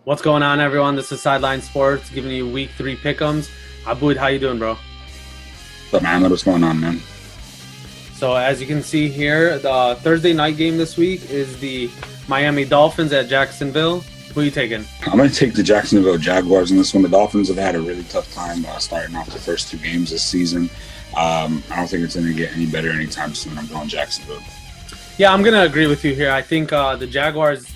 What's going on, everyone? This is SideLine Sports, giving you Week 3 pick'ems. Abud, how you doing, bro? What's up, man? What's going on, man? So, as you can see here, the Thursday night game this week is the Miami Dolphins at Jacksonville. Who are you taking? I'm going to take the Jacksonville Jaguars in this one. The Dolphins have had a really tough time starting off the first two games this season. I don't think it's going to get any better anytime soon. I'm going Jacksonville. Yeah, I'm going to agree with you here. I think the Jaguars,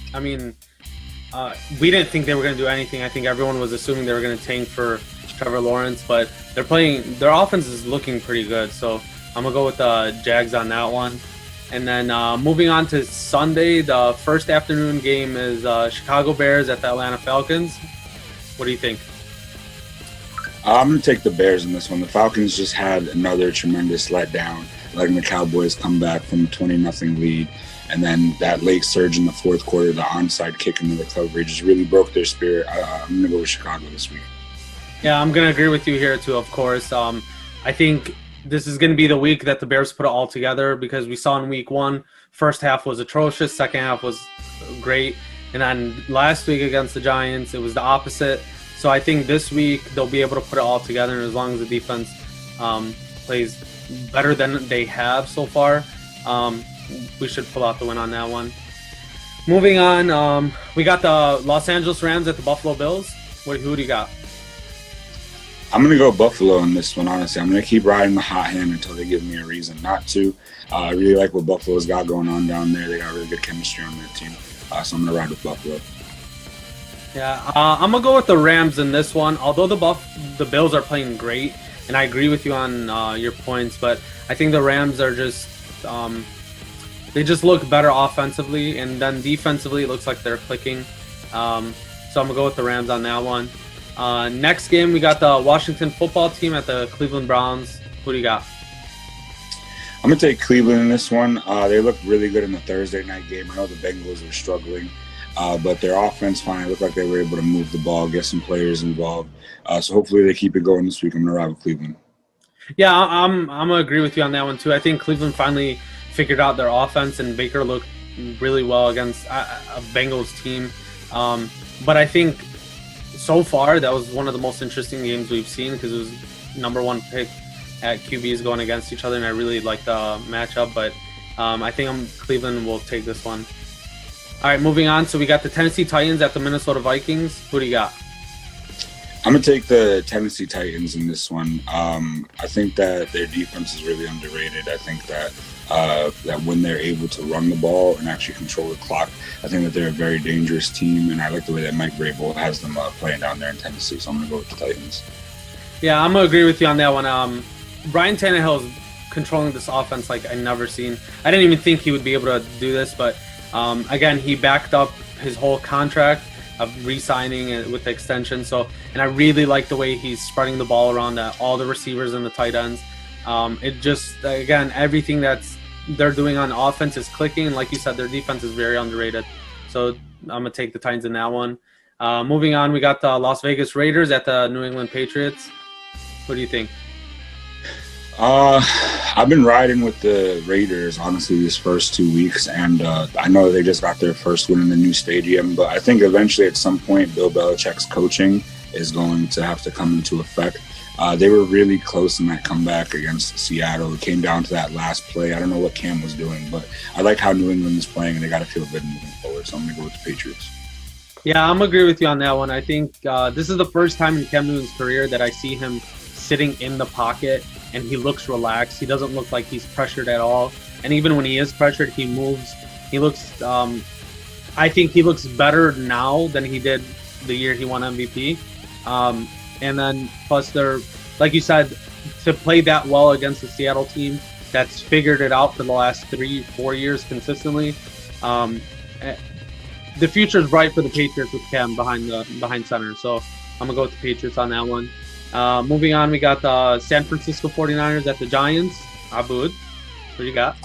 we didn't think they were going to do anything. I think everyone was assuming they were going to tank for Trevor Lawrence, but their offense is looking pretty good. So I'm going to go with the Jags on that one. And then moving on to Sunday, the first afternoon game is Chicago Bears at the Atlanta Falcons. What do you think? I'm going to take the Bears in this one. The Falcons just had another tremendous letdown, letting the Cowboys come back from a 20-0 lead. And then that late surge in the fourth quarter, the onside kick in the recovery just really broke their spirit. I'm going to go with Chicago this week. Yeah, I'm going to agree with you here too, of course. I think this is going to be the week that the Bears put it all together because we saw in week one, first half was atrocious, second half was great. And then last week against the Giants, it was the opposite. So I think this week they'll be able to put it all together. And as long as the defense plays better than they have so far, we should pull out the win on that one. Moving on, we got the Los Angeles Rams at the Buffalo Bills. Who do you got? I'm going to go Buffalo in this one, honestly. I'm going to keep riding the hot hand until they give me a reason not to. I really like what Buffalo's got going on down there. They got really good chemistry on their team. So I'm going to ride with Buffalo. Yeah, I'm going to go with the Rams in this one. Although the Bills are playing great, and I agree with you on your points, but I think the Rams are just they just look better offensively, and then defensively it looks like they're clicking. So I'm going to go with the Rams on that one. Next game, we got the Washington football team at the Cleveland Browns. Who do you got? I'm going to take Cleveland in this one. They looked really good in the Thursday night game. I know the Bengals were struggling, but their offense finally looked like they were able to move the ball, get some players involved. So hopefully they keep it going this week. I'm going to ride with Cleveland. Yeah, I'm going to agree with you on that one too. I think Cleveland finally figured out their offense, and Baker looked really well against a Bengals team. But I think so far, that was one of the most interesting games we've seen because it was number one pick at QBs going against each other, and I really like the matchup. But I think Cleveland will take this one. All right, moving on. So we got the Tennessee Titans at the Minnesota Vikings. Who do you got? I'm going to take the Tennessee Titans in this one. I think that their defense is really underrated. I think that when they're able to run the ball and actually control the clock, I think that they're a very dangerous team, and I like the way that Mike Vrabel has them playing down there in Tennessee, so I'm going to go with the Titans. Yeah, I'm going to agree with you on that one. Brian Tannehill is controlling this offense like I've never seen. I didn't even think he would be able to do this, but again, he backed up his whole contract of re-signing it with the extension. And I really like the way he's spreading the ball around all the receivers and the tight ends. It just, again, everything they're doing on offense is clicking. And like you said, their defense is very underrated. So I'm going to take the Titans in that one. Moving on, we got the Las Vegas Raiders at the New England Patriots. What do you think? I've been riding with the Raiders, honestly, these first 2 weeks, and I know they just got their first win in the new stadium, but I think eventually at some point Bill Belichick's coaching is going to have to come into effect. They were really close in that comeback against Seattle. It came down to that last play. I don't know what Cam was doing, but I like how New England is playing, and they got to feel good moving forward, so I'm going to go with the Patriots. Yeah, I'm going to agree with you on that one. I think this is the first time in Cam Newton's career that I see him sitting in the pocket, and he looks relaxed. He doesn't look like he's pressured at all. And even when he is pressured, he moves. He looks, I think he looks better now than he did the year he won MVP. And then plus they're, like you said, to play that well against the Seattle team that's figured it out for the last 3-4 years consistently. The future is bright for the Patriots with Cam behind center. So I'm going to go with the Patriots on that one. Moving on, we got the San Francisco 49ers at the Giants. Abud, what do you got?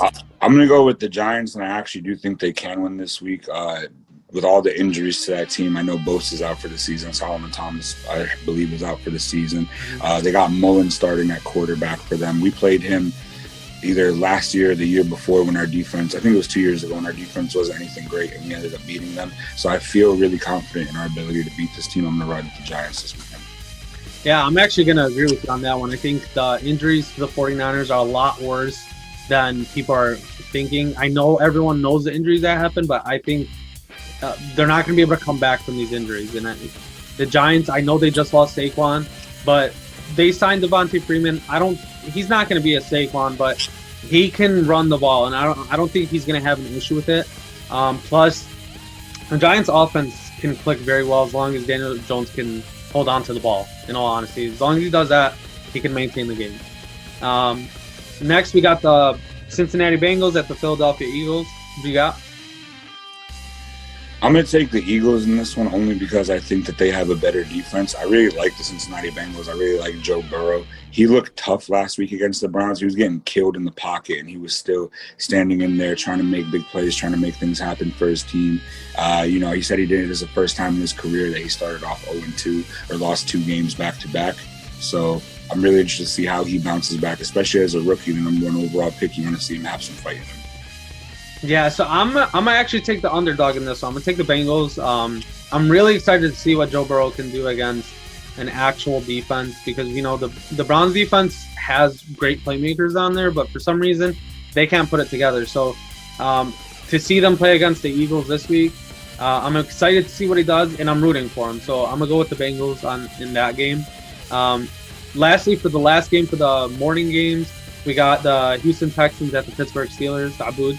I'm going to go with the Giants, and I actually do think they can win this week. With all the injuries to that team, I know Bosa's out for the season. Solomon Thomas, I believe, is out for the season. They got Mullen starting at quarterback for them. We played him either last year or the year before when our defense, I think it was 2 years ago, when our defense wasn't anything great and we ended up beating them. So I feel really confident in our ability to beat this team. I'm going to ride with the Giants this weekend. Yeah, I'm actually going to agree with you on that one. I think the injuries to the 49ers are a lot worse than people are thinking. I know everyone knows the injuries that happened, but I think they're not going to be able to come back from these injuries. And the Giants, I know they just lost Saquon, but they signed Devontae Freeman. He's not going to be a Saquon, but he can run the ball, and I don't think he's going to have an issue with it. Plus, the Giants' offense can click very well as long as Daniel Jones can hold on to the ball. In all honesty, as long as he does that, he can maintain the game. Next, we got the Cincinnati Bengals at the Philadelphia Eagles. What do you got? I'm going to take the Eagles in this one only because I think that they have a better defense. I really like the Cincinnati Bengals. I really like Joe Burrow. He looked tough last week against the Browns. He was getting killed in the pocket, and he was still standing in there trying to make big plays, trying to make things happen for his team. He said he did it as the first time in his career that he started off 0-2 or lost 2 games back-to-back. So I'm really interested to see how he bounces back, especially as a rookie, the number 1 overall pick. You want to see him have some fight in him. Yeah, so I'm gonna actually take the underdog in this one. I'm gonna take the Bengals. I'm really excited to see what Joe Burrow can do against an actual defense, because the Browns defense has great playmakers on there, but for some reason they can't put it together. So to see them play against the Eagles this week, I'm excited to see what he does, and I'm rooting for him. So I'm gonna go with the Bengals in that game. Lastly, for the last game for the morning games, we got the Houston Texans at the Pittsburgh Steelers. Abud.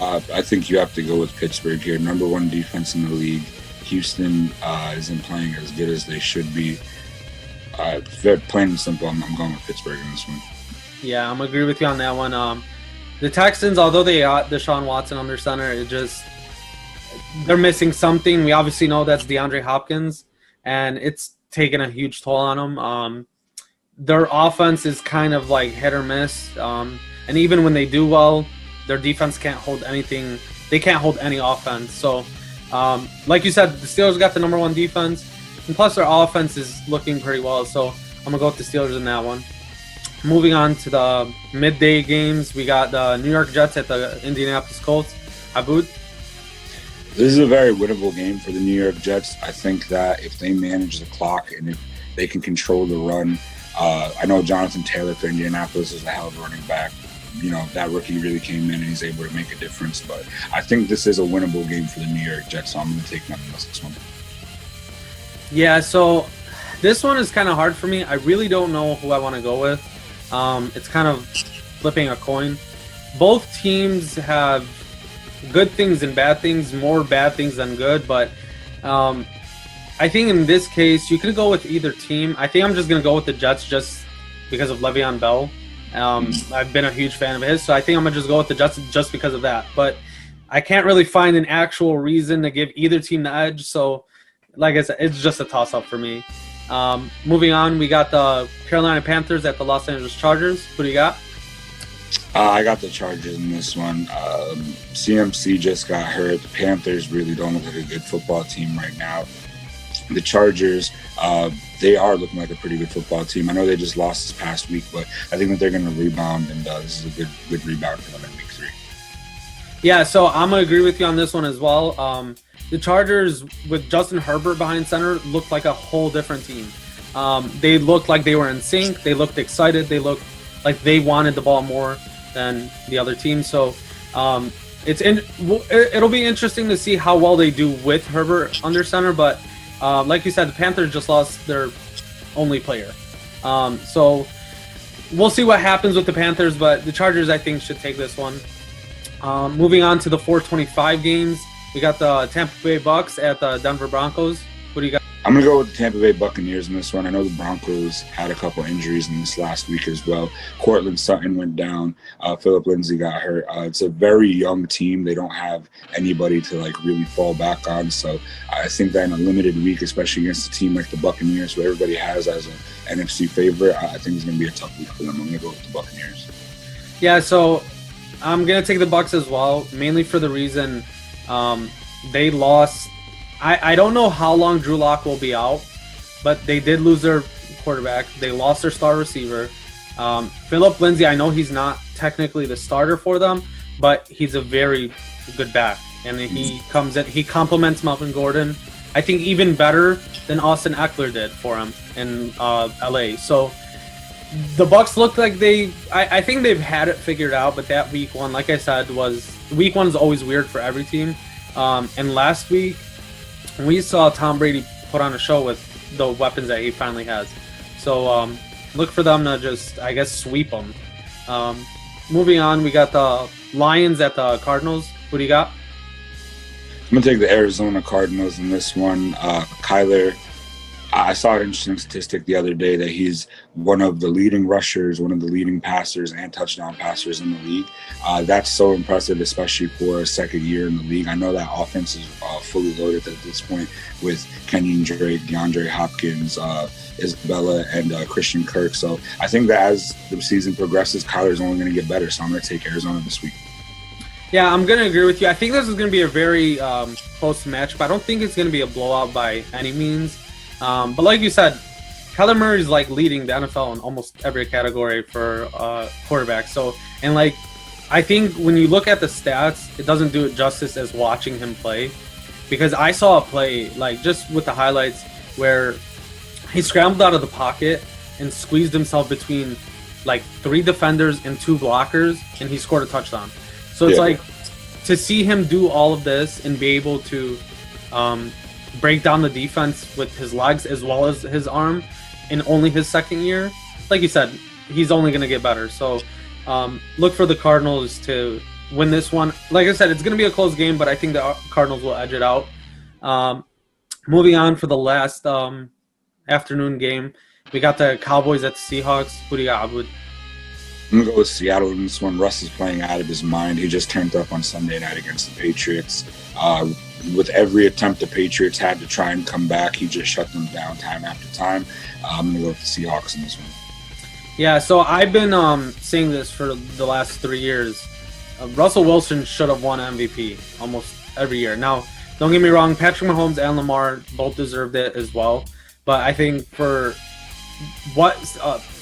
I think you have to go with Pittsburgh here. Number 1 defense in the league. Houston isn't playing as good as they should be. Plain and simple, I'm going with Pittsburgh in this one. Yeah, I'm agree with you on that one. The Texans, although they got Deshaun Watson under center, they're missing something. We obviously know that's DeAndre Hopkins, and it's taken a huge toll on them. Their offense is kind of like hit or miss, and even when they do well, their defense can't hold anything. They can't hold any offense. So, like you said, the Steelers got the number 1 defense, and plus their offense is looking pretty well. So I'm gonna go with the Steelers in that one. Moving on to the midday games, we got the New York Jets at the Indianapolis Colts. Abud. This is a very winnable game for the New York Jets. I think that if they manage the clock and if they can control the run, I know Jonathan Taylor for Indianapolis is a hell of a running back. That rookie really came in and he's able to make a difference. But I think this is a winnable game for the New York Jets, so I'm going to take them in this one. Yeah, so this one is kind of hard for me. I really don't know who I want to go with. It's kind of flipping a coin. Both teams have good things and bad things, more bad things than good. But I think in this case, you could go with either team. I think I'm just going to go with the Jets just because of Le'Veon Bell. I've been a huge fan of his, so I think I'm going to just go with the Jets just because of that. But I can't really find an actual reason to give either team the edge. So, like I said, it's just a toss-up for me. Moving on, we got the Carolina Panthers at the Los Angeles Chargers. Who do you got? I got the Chargers in this one. CMC just got hurt. The Panthers really don't look like a good football team right now. The Chargers, they are looking like a pretty good football team. I know they just lost this past week, but I think that they're going to rebound, and this is a good rebound for them in week 3. Yeah, so I'm going to agree with you on this one as well. The Chargers, with Justin Herbert behind center, looked like a whole different team. They looked like they were in sync. They looked excited. They looked like they wanted the ball more than the other team. So it'll be interesting to see how well they do with Herbert under center, but like you said, the Panthers just lost their only player. So we'll see what happens with the Panthers, but the Chargers, I think, should take this one. Moving on to the 425 games, we got the Tampa Bay Bucks at the Denver Broncos. What do you got? I'm going to go with the Tampa Bay Buccaneers in this one. I know the Broncos had a couple injuries in this last week as well. Cortland Sutton went down. Phillip Lindsay got hurt. It's a very young team. They don't have anybody to really fall back on. So I think that in a limited week, especially against a team like the Buccaneers, who everybody has as an NFC favorite, I think it's going to be a tough week for them. I'm going to go with the Buccaneers. Yeah, so I'm going to take the Bucs as well, mainly for the reason they lost. I don't know how long Drew Lock will be out, but they did lose their quarterback. They lost their star receiver. Philip Lindsay, I know he's not technically the starter for them, but he's a very good back, and he comes in. He complements Melvin Gordon, I think, even better than Austin Eckler did for him in LA. So the Bucks look like I think they've had it figured out, but that week one, like I said, week one is always weird for every team. And last week we saw Tom Brady put on a show with the weapons that he finally has. So look for them to just, I guess, sweep them. Moving on, we got the Lions at the Cardinals. Who do you got? I'm going to take the Arizona Cardinals in this one. Kyler, I saw an interesting statistic the other day that he's one of the leading rushers, one of the leading passers and touchdown passers in the league. That's so impressive, especially for a second year in the league. I know that offense is fully loaded at this point with Kenyon Drake, DeAndre Hopkins, Isabella, and Christian Kirk. So I think that as the season progresses, Kyler's only going to get better. So I'm going to take Arizona this week. Yeah, I'm going to agree with you. I think this is going to be a very close match, but I don't think it's going to be a blowout by any means. But like you said, Kyler Murray is like leading the NFL in almost every category for quarterback. So, and like, I think when you look at the stats, it doesn't do it justice as watching him play, because I saw a play, like just with the highlights, where he scrambled out of the pocket and squeezed himself between like 3 defenders and 2 blockers, and he scored a touchdown. So it's like, to see him do all of this and be able to break down the defense with his legs as well as his arm in only his second year, like you said, he's only going to get better. So look for the Cardinals to win this one. Like I said, it's going to be a close game, but I think the Cardinals will edge it out. Moving on for the last afternoon game, we got the Cowboys at the Seahawks. Who do you got, Abud? I'm going to go with Seattle in this one. Russ is playing out of his mind. He just turned up on Sunday night against the Patriots. With every attempt the Patriots had to try and come back, he just shut them down time after time. I'm going to go with the Seahawks in this one. Yeah, so I've been saying this for the last 3 years. Russell Wilson should have won MVP almost every year. Now, don't get me wrong, Patrick Mahomes and Lamar both deserved it as well. But I think for what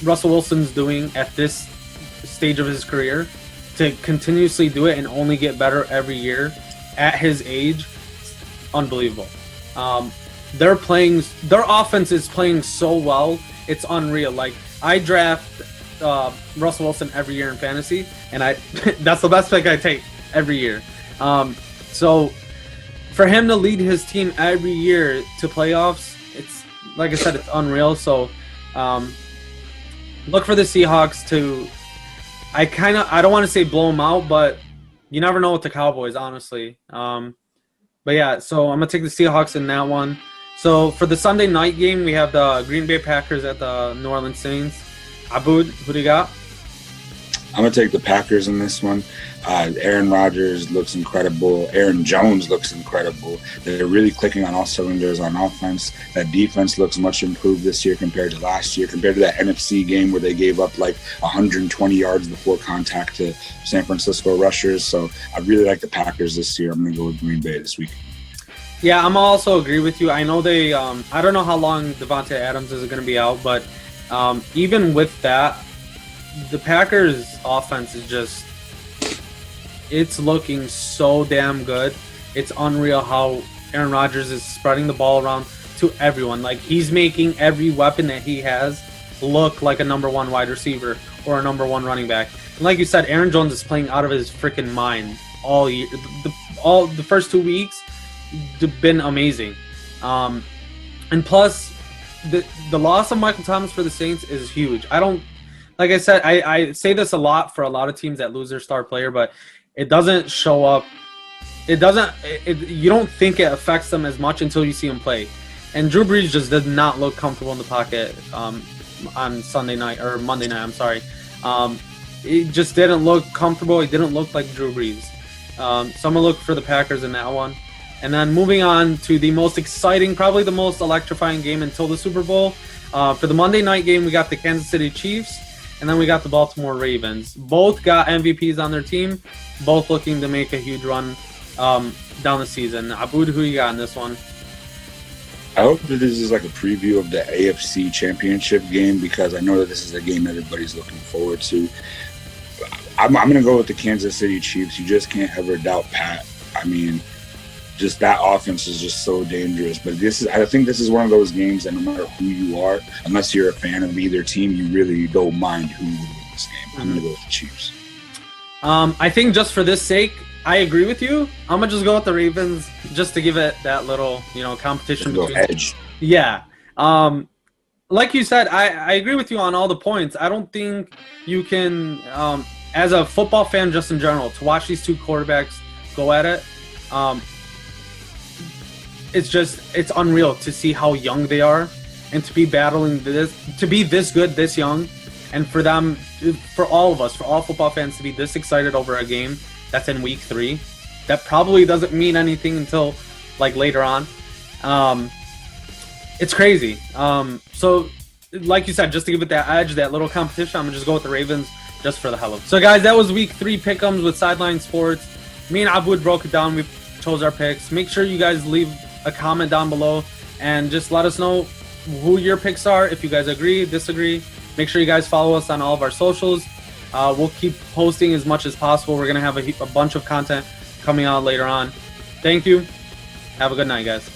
Russell Wilson's doing at this stage of his career, to continuously do it and only get better every year at his age, unbelievable. Their offense is playing so well, it's unreal. Like, I draft Russell Wilson every year in fantasy, and that's the best pick I take every year. So for him to lead his team every year to playoffs, it's, like I said, it's unreal. So look for the Seahawks to, I don't want to say blow them out, but you never know with the Cowboys, honestly. But yeah, so I'm going to take the Seahawks in that one. So for the Sunday night game, we have the Green Bay Packers at the New Orleans Saints. Abud, who do you got? I'm going to take the Packers in this one. Aaron Rodgers looks incredible. Aaron Jones looks incredible. They're really clicking on all cylinders on offense. That defense looks much improved this year compared to last year, compared to that NFC game where they gave up like 120 yards before contact to San Francisco rushers. So I really like the Packers this year. I'm going to go with Green Bay this week. Yeah, I'm also agree with you. I know they I don't know how long Devontae Adams is going to be out, but even with that, the Packers offense is just, it's looking so damn good. It's unreal how Aaron Rodgers is spreading the ball around to everyone. Like, he's making every weapon that he has look like a number 1 wide receiver or a number 1 running back. And like you said, Aaron Jones is playing out of his freaking mind all year. The first 2 weeks have been amazing. And plus, the loss of Michael Thomas for the Saints is huge. Like I said, I say this a lot for a lot of teams that lose their star player, but it doesn't show up. You don't think it affects them as much until you see him play. And Drew Brees just did not look comfortable in the pocket on Sunday night, or Monday night, I'm sorry. It just didn't look comfortable. It didn't look like Drew Brees. So I'm going to look for the Packers in that one. And then moving on to the most exciting, probably the most electrifying game until the Super Bowl. For the Monday night game, we got the Kansas City Chiefs, and then we got the Baltimore Ravens. Both got MVPs on their team, both looking to make a huge run down the season. Abud, who you got in this one? I hope that this is like a preview of the AFC Championship game, because I know that this is a game everybody's looking forward to. I'm going to go with the Kansas City Chiefs. You just can't ever doubt Pat. I mean, just that offense is just so dangerous. But I think this is one of those games that no matter who you are, unless you're a fan of either team, you really don't mind who would win this game. I'm going to go with the Chiefs. I think just for this sake, I agree with you. I'm gonna just go with the Ravens just to give it that little, competition between edge. Yeah. Like you said, I agree with you on all the points. I don't think you can, as a football fan, just in general, to watch these two quarterbacks go at it. It's unreal to see how young they are, and to be battling to be this good, this young, and for them, for all of us, for all football fans to be this excited over a game that's in week 3, that probably doesn't mean anything until like later on. It's crazy. So like you said, just to give it that edge, that little competition, I'm gonna just go with the Ravens just for the hell of it. So guys, that was week 3 pick'ems with SideLine Sports. Me and Abwood broke it down. We chose our picks. Make sure you guys leave a comment down below and just let us know who your picks are. If you guys agree, disagree, make sure you guys follow us on all of our socials. We'll keep posting as much as possible. We're going to have a bunch of content coming out later on. Thank you. Have a good night, guys.